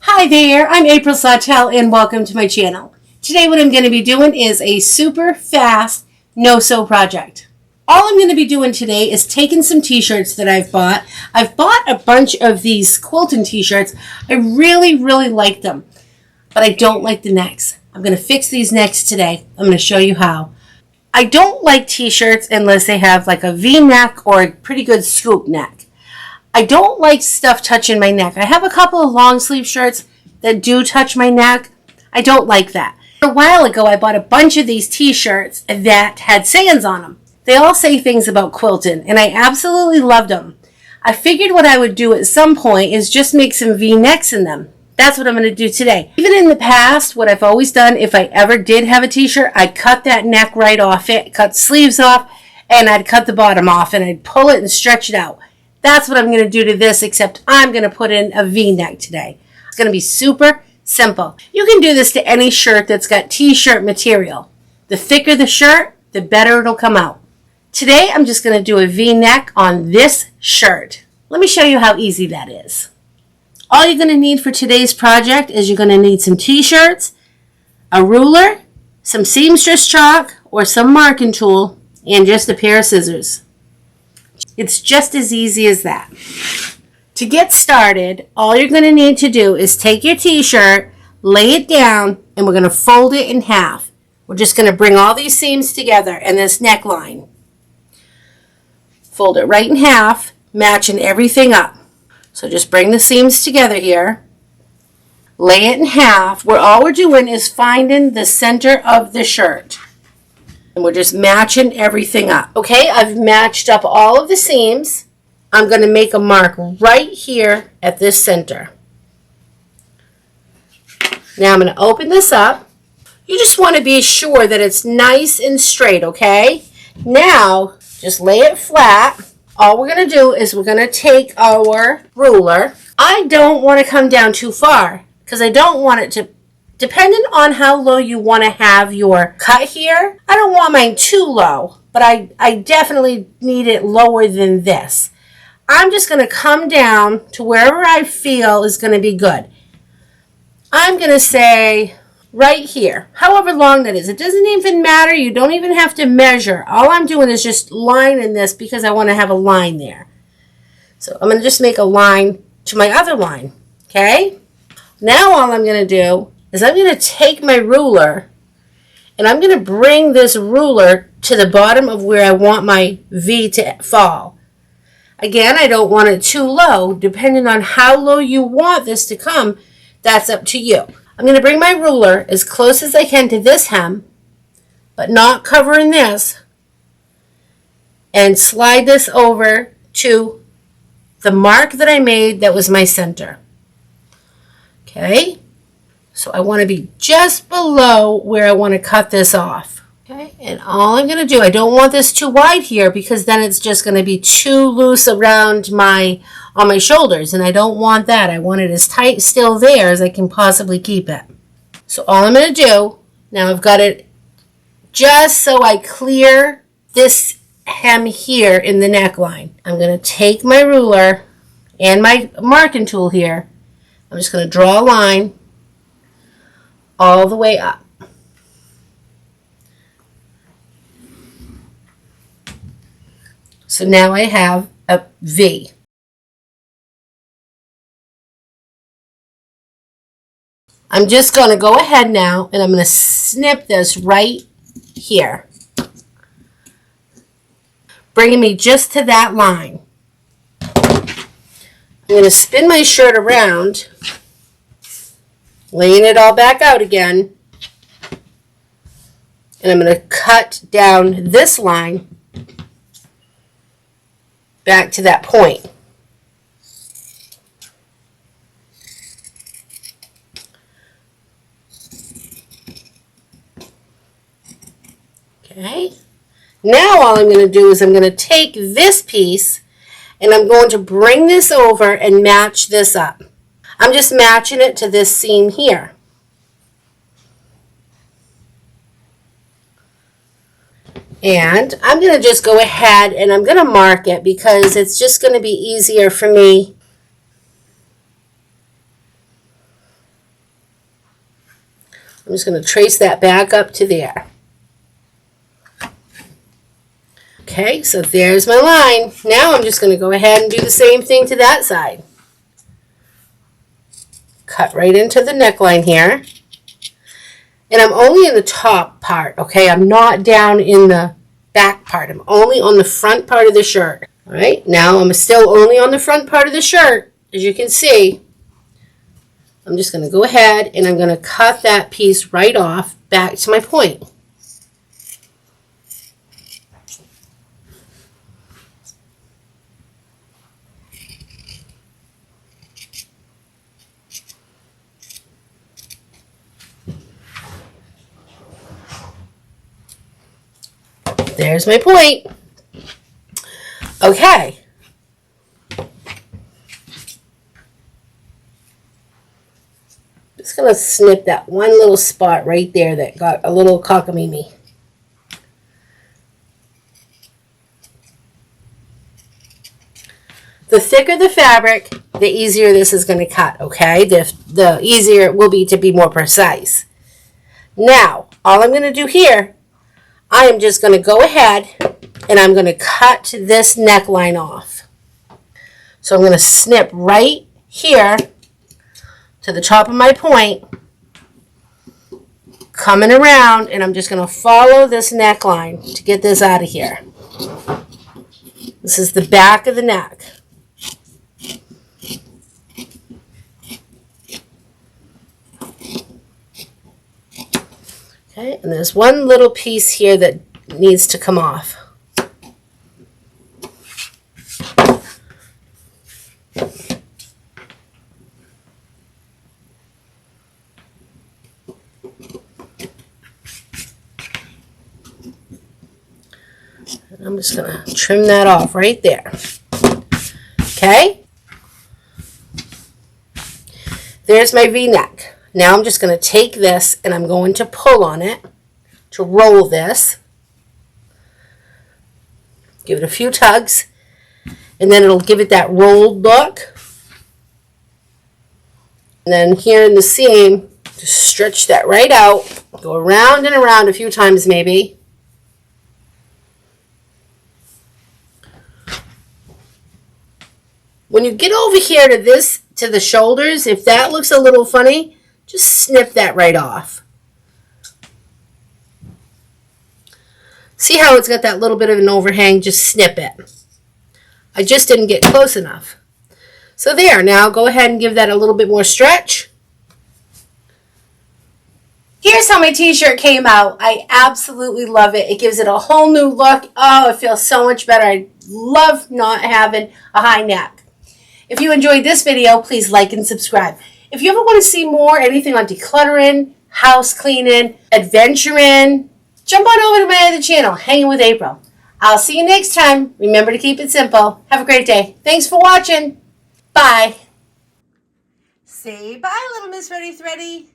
Hi there, I'm April Sawtelle and welcome to my channel. Today what I'm going to be doing is a super fast no-sew project. All I'm going to be doing today is taking some t-shirts that I've bought. I've bought a bunch of these quilting t-shirts. I really like them, but I don't like the necks. I'm going to fix these necks today. I'm going to show you how. I don't like t-shirts unless they have like a V-neck or a pretty good scoop neck. I don't like stuff touching my neck. I have a couple of long sleeve shirts that do touch my neck. I don't like that. A while ago, I bought a bunch of these t-shirts that had sayings on them. They all say things about quilting, and I absolutely loved them. I figured what I would do at some point is just make some V-necks in them. That's what I'm going to do today. Even in the past, what I've always done, if I ever did have a t-shirt, I'd cut that neck right off it, cut sleeves off, and I'd cut the bottom off, and I'd pull it and stretch it out. That's what I'm going to do to this, except I'm going to put in a V-neck today. It's going to be super simple. You can do this to any shirt that's got t-shirt material. The thicker the shirt, the better it'll come out. Today, I'm just going to do a V-neck on this shirt. Let me show you how easy that is. All you're going to need for today's project is you're going to need some t-shirts, a ruler, some seamstress chalk or some marking tool, and just a pair of scissors. It's just as easy as that. To get started, all you're going to need to do is take your t-shirt, lay it down, and we're going to fold it in half. We're just going to bring all these seams together in this neckline. Fold it right in half, matching everything up. So just bring the seams together here. Lay it in half, where all we're doing is finding the center of the shirt. And we're just matching everything up. Okay, I've matched up all of the seams. I'm going to make a mark right here at this center. Now I'm going to open this up. You just want to be sure that it's nice and straight, okay? Now, just lay it flat. All we're going to do is we're going to take our ruler. I don't want to come down too far because I don't want it to, depending on how low you want to have your cut here, I don't want mine too low, but I definitely need it lower than this. I'm just going to come down to wherever I feel is going to be good. I'm going to say right here, however long that is. It doesn't even matter. You don't even have to measure. All I'm doing is just lining this because I want to have a line there. So I'm going to just make a line to my other line, okay? Now all I'm going to do is I'm going to take my ruler and I'm going to bring this ruler to the bottom of where I want my V to fall. Again, I don't want it too low. Depending on how low you want this to come, that's up to you. I'm going to bring my ruler as close as I can to this hem, but not covering this, and slide this over to the mark that I made that was my center. Okay? So I want to be just below where I want to cut this off. Okay, and all I'm going to do, I don't want this too wide here because then it's just going to be too loose around on my shoulders, and I don't want that. I want it as tight still there as I can possibly keep it. So all I'm going to do, now I've got it just so I clear this hem here in the neckline. I'm going to take my ruler and my marking tool here. I'm just going to draw a line all the way up. So now I have a V. I'm just going to go ahead now and I'm going to snip this right here, bringing me just to that line. I'm going to spin my shirt around, laying it all back out again, and I'm going to cut down this line back to that point. Okay. Now all I'm going to do is I'm going to take this piece and I'm going to bring this over and match this up. I'm just matching it to this seam here. And I'm going to just go ahead and I'm going to mark it because it's just going to be easier for me I'm just going to trace that back up to there. Okay, so there's my line. Now I'm just going to go ahead and do the same thing to that side. Cut right into the neckline here. And I'm only in the top part, okay? I'm not down in the back part. I'm only on the front part of the shirt. All right, now I'm still only on the front part of the shirt, as you can see. I'm just going to go ahead and I'm going to cut that piece right off back to my point. There's my point. Okay. Just going to snip that one little spot right there that got a little cockamamie. The thicker the fabric, the easier this is going to cut, okay? The easier it will be to be more precise. Now, all I'm going to do here, I am just going to go ahead and I'm going to cut this neckline off. So I'm going to snip right here to the top of my point, coming around, and I'm just going to follow this neckline to get this out of here. This is the back of the neck. Okay, and there's one little piece here that needs to come off. And I'm just going to trim that off right there. Okay? There's my V-neck. Now I'm just going to take this and I'm going to pull on it to roll this. Give it a few tugs and then it'll give it that rolled look. And then here in the seam, just stretch that right out. Go around and around a few times maybe. When you get over here to the shoulders, if that looks a little funny, just snip that right off. See how it's got that little bit of an overhang? Just snip it. I just didn't get close enough. So there, now go ahead and give that a little bit more stretch. Here's how my t-shirt came out. I absolutely love it. It gives it a whole new look. Oh, it feels so much better. I love not having a high neck. If you enjoyed this video, please like and subscribe. If you ever want to see more, anything on decluttering, house cleaning, adventuring, jump on over to my other channel, Hanging with April. I'll see you next time. Remember to keep it simple. Have a great day. Thanks for watching. Bye. Say bye, little Miss Reddy Thready.